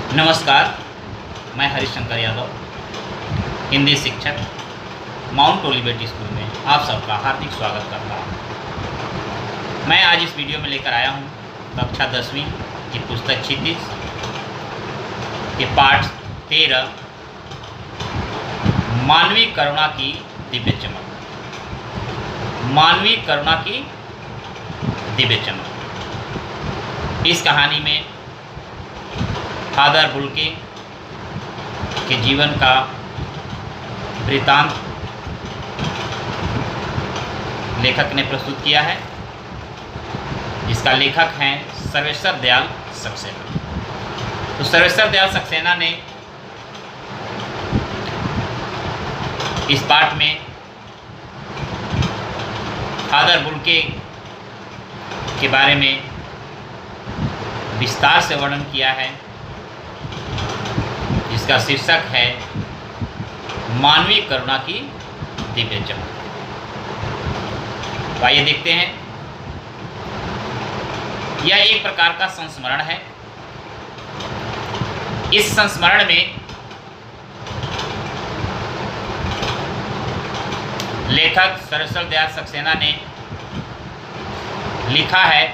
नमस्कार, मैं हरिशंकर यादव, हिंदी शिक्षक, माउंट ओलिवेट स्कूल में आप सबका हार्दिक स्वागत करता हूँ। मैं आज इस वीडियो में लेकर आया हूँ कक्षा 10वीं की पुस्तक क्षितिज के पाठ 13 मानवीय करुणा की दिव्य चमक। मानवीय करुणा की दिव्य चमक। इस कहानी में फादर बुल्के के जीवन का वृतांत लेखक ने प्रस्तुत किया है। इसका लेखक हैं सर्वेश्वर दयाल सक्सेना। तो सर्वेश्वर दयाल सक्सेना ने इस पाठ में फादर बुल्के के बारे में विस्तार से वर्णन किया है, जिसका शीर्षक है मानवीय करुणा की दिव्य चमक। तो आइए देखते हैं। यह एक प्रकार का संस्मरण है। इस संस्मरण में लेखक सर्वेश्वर दयाल सक्सेना ने लिखा है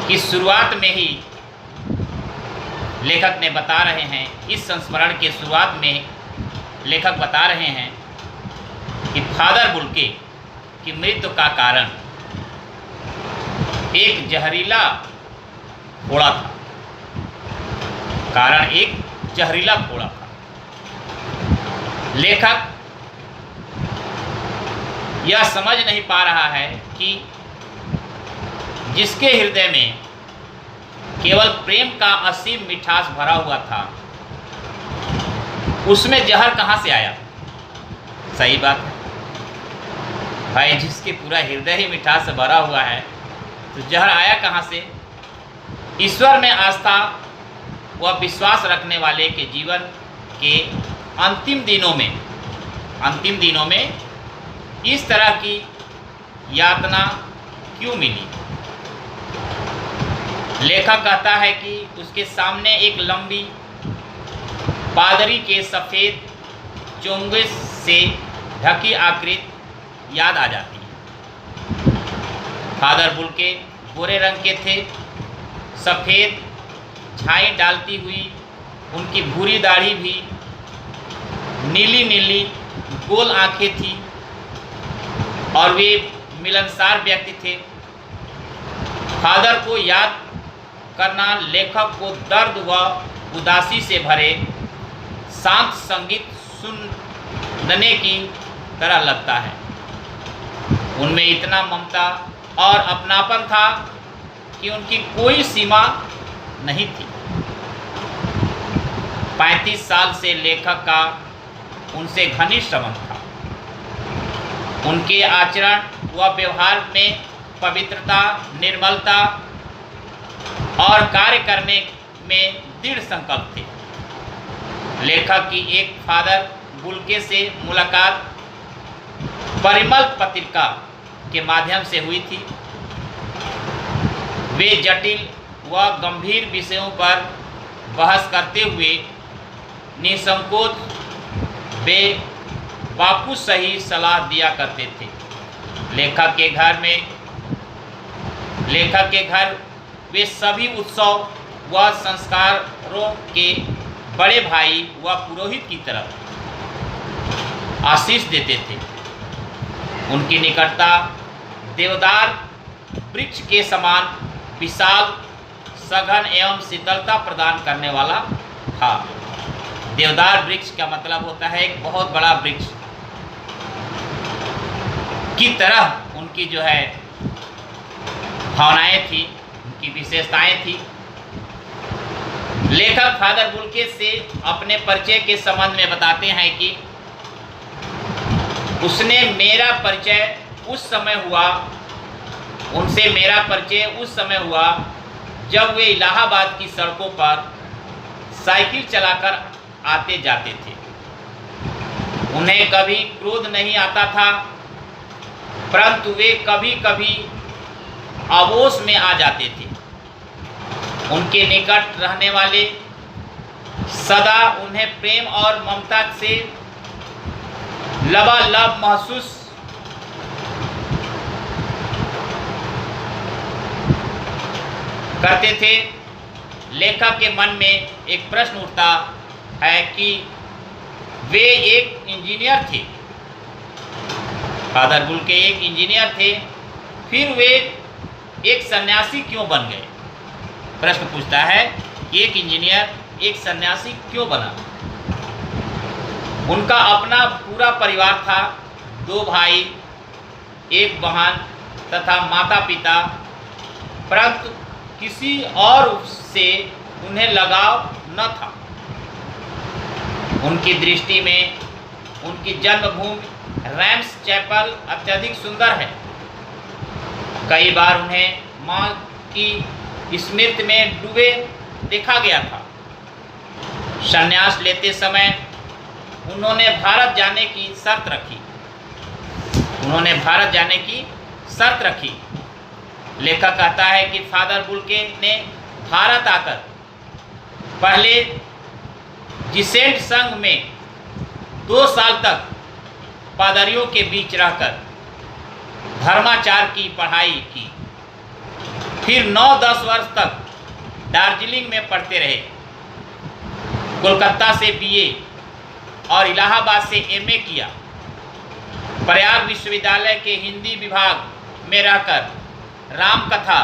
कि शुरुआत में ही लेखक ने बता रहे हैं, इस संस्मरण के शुरुआत में लेखक बता रहे हैं कि फादर बुल्के की मृत्यु का कारण एक जहरीला फोड़ा था। कारण एक जहरीला फोड़ा था। लेखक यह समझ नहीं पा रहा है कि जिसके हृदय में केवल प्रेम का असीम मिठास भरा हुआ था, उसमें जहर कहाँ से आया। सही बात है भाई, जिसके पूरा हृदय ही मिठास से भरा हुआ है तो जहर आया कहाँ से। ईश्वर में आस्था व विश्वास रखने वाले के जीवन के अंतिम दिनों में इस तरह की यातना क्यों मिली। लेखक कहता है कि उसके सामने एक लंबी पादरी के सफ़ेद चोंगे से ढकी आकृति याद आ जाती है। फादर बुल्के गोरे रंग के थे। सफ़ेद छाई डालती हुई उनकी भूरी दाढ़ी भी नीली नीली गोल आंखें थी और वे मिलनसार व्यक्ति थे। फादर को याद करना लेखक को दर्द व उदासी से भरे शांत संगीत सुनने की तरह लगता है। उनमें इतना ममता और अपनापन था कि उनकी कोई सीमा नहीं थी। 35 साल से लेखक का उनसे घनिष्ठ संबंध था। उनके आचरण व व्यवहार में पवित्रता, निर्मलता और कार्य करने में दृढ़ संकल्प थे। लेखक की एक फादर बुल्के से मुलाकात परिमल पत्रिका के माध्यम से हुई थी। वे जटिल व गंभीर विषयों पर बहस करते हुए निसंकोच बापू सही सलाह दिया करते थे। लेखक के घर वे सभी उत्सव व संस्कारों के बड़े भाई व पुरोहित की तरह आशीष देते थे। उनकी निकटता देवदार वृक्ष के समान विशाल, सघन एवं शीतलता प्रदान करने वाला था। देवदार वृक्ष का मतलब होता है एक बहुत बड़ा वृक्ष की तरह उनकी जो है भावनाएं थी, उनकी विशेषताएं थी। लेखक फादर बुल्के से अपने परिचय के संबंध में बताते हैं कि उनसे मेरा परिचय उस समय हुआ जब वे इलाहाबाद की सड़कों पर साइकिल चलाकर आते जाते थे। उन्हें कभी क्रोध नहीं आता था, परंतु वे कभी कभी आवेश में आ जाते थे। उनके निकट रहने वाले सदा उन्हें प्रेम और ममता से लबालब महसूस करते थे। लेखक के मन में एक प्रश्न उठता है कि वे एक इंजीनियर थे, फादर बुल्के एक इंजीनियर थे, फिर वे एक सन्यासी क्यों बन गए? प्रश्न पूछता है कि एक इंजीनियर एक सन्यासी क्यों बना? उनका अपना पूरा परिवार था, 2 भाई, 1 बहन तथा माता पिता, परंतु किसी और से उन्हें लगाव न था। उनकी दृष्टि में उनकी जन्मभूमि रैम्स चैपल अत्यधिक सुंदर है। कई बार उन्हें मां की स्मृति में डूबे देखा गया था। संन्यास लेते समय उन्होंने भारत जाने की शर्त रखी। लेखक कहता है कि फादर बुल्के ने भारत आकर पहले जिसेंट संघ में 2 साल तक पादरियों के बीच रहकर धर्माचार की पढ़ाई की, फिर 9-10 वर्ष तक दार्जिलिंग में पढ़ते रहे। कोलकाता से बीए और इलाहाबाद से एमए किया। प्रयाग विश्वविद्यालय के हिंदी विभाग में रहकर रामकथा,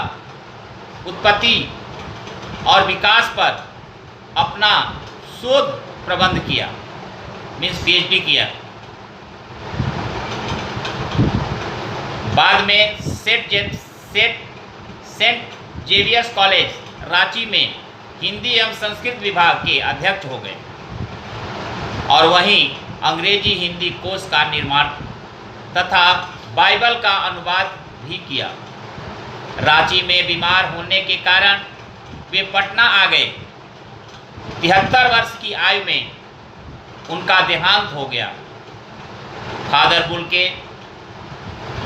उत्पत्ति और विकास पर अपना शोध प्रबंध किया, मीन्स पीएचडी किया। बाद में सेंट जेवियर्स कॉलेज रांची में हिंदी एवं संस्कृत विभाग के अध्यक्ष हो गए और वहीं अंग्रेजी हिंदी कोश का निर्माण तथा बाइबल का अनुवाद भी किया। रांची में बीमार होने के कारण वे पटना आ गए। 73 वर्ष की आयु में उनका देहांत हो गया। फादर बुल्के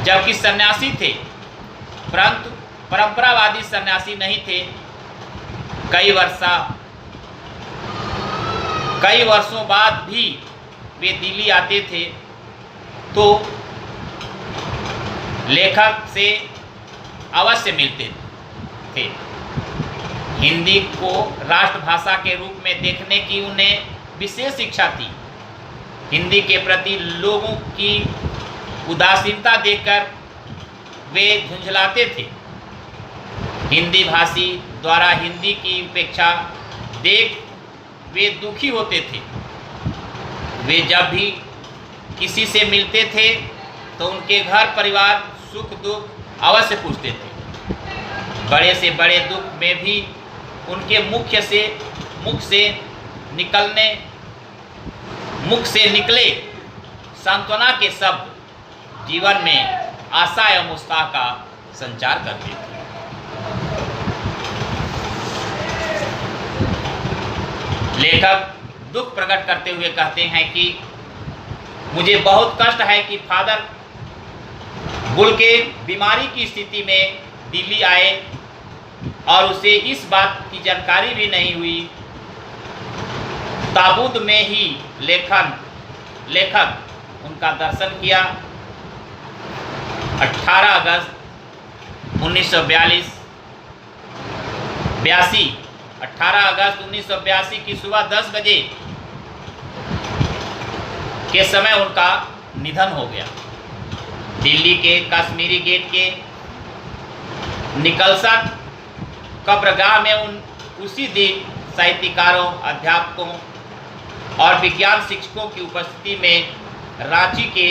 जबकि सन्यासी थे, परंतु परंपरावादी सन्यासी नहीं थे। कई वर्षों बाद भी वे दिल्ली आते थे तो लेखक से अवश्य मिलते थे। हिंदी को राष्ट्रभाषा के रूप में देखने की उन्हें विशेष इच्छा थी। हिंदी के प्रति लोगों की उदासीनता देखकर वे झुंझलाते थे। हिंदी भाषी द्वारा हिंदी की उपेक्षा देख वे दुखी होते थे। वे जब भी किसी से मिलते थे तो उनके घर परिवार सुख दुख अवश्य पूछते थे। बड़े से बड़े दुख में भी उनके मुख से निकले सांत्वना के शब्द जीवन में आशा एवं उत्साह का संचार करते थे। लेखक दुख प्रकट करते हुए कहते हैं कि मुझे बहुत कष्ट है कि फादर बुल्के बीमारी की स्थिति में दिल्ली आए और उसे इस बात की जानकारी भी नहीं हुई। ताबूत में ही लेखक उनका दर्शन किया। 18 अगस्त 1982 की सुबह 10 बजे के समय उनका निधन हो गया। दिल्ली के कश्मीरी गेट के निकलसन कब्रगाह में उसी दिन साहित्यकारों, अध्यापकों और विज्ञान शिक्षकों की उपस्थिति में रांची के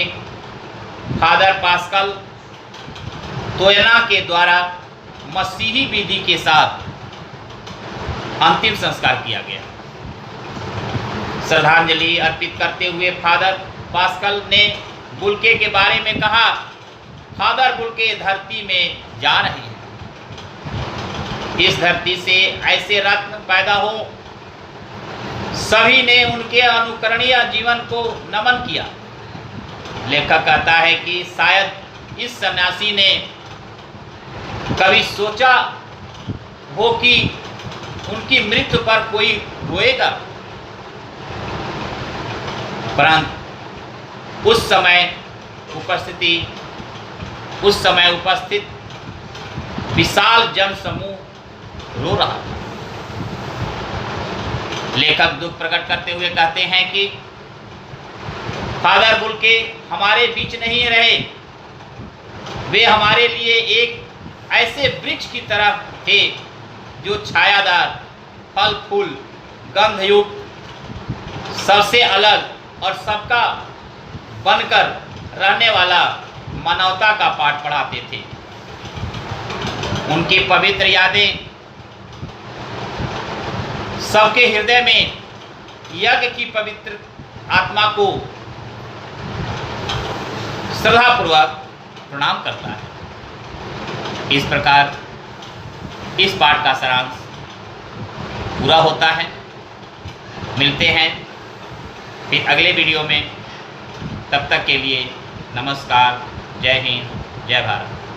फादर पास्कल तोयना के द्वारा मसीही विधि के साथ अंतिम संस्कार किया गया। श्रद्धांजलि अर्पित करते हुए फादर पास्कल ने बुल्के के बारे में कहा, फादर बुल्के धरती में जा रहे हैं। इस धरती से ऐसे रत्न पैदा हो, सभी ने उनके अनुकरणीय जीवन को नमन किया। लेखक कहता है कि शायद इस सन्यासी ने कभी सोचा हो कि उनकी मृत्यु पर कोई रोएगा? परंतु उस समय उपस्थित विशाल जन समूह रो रहा था। लेखक दुख प्रकट करते हुए कहते हैं कि फादर बुल्के हमारे बीच नहीं रहे, वे हमारे लिए एक ऐसे वृक्ष की तरह थे जो छायादार, फल फूल, गंधयुक्त, सबसे अलग और सबका बनकर रहने वाला मानवता का पाठ पढ़ाते थे। उनकी पवित्र यादें सबके हृदय में यज्ञ की पवित्र आत्मा को श्रद्धापूर्वक प्रणाम करता है। इस प्रकार इस पाठ का सारांश पूरा होता है। मिलते हैं फिर अगले वीडियो में। तब तक के लिए नमस्कार। जय हिंद, जय भारत।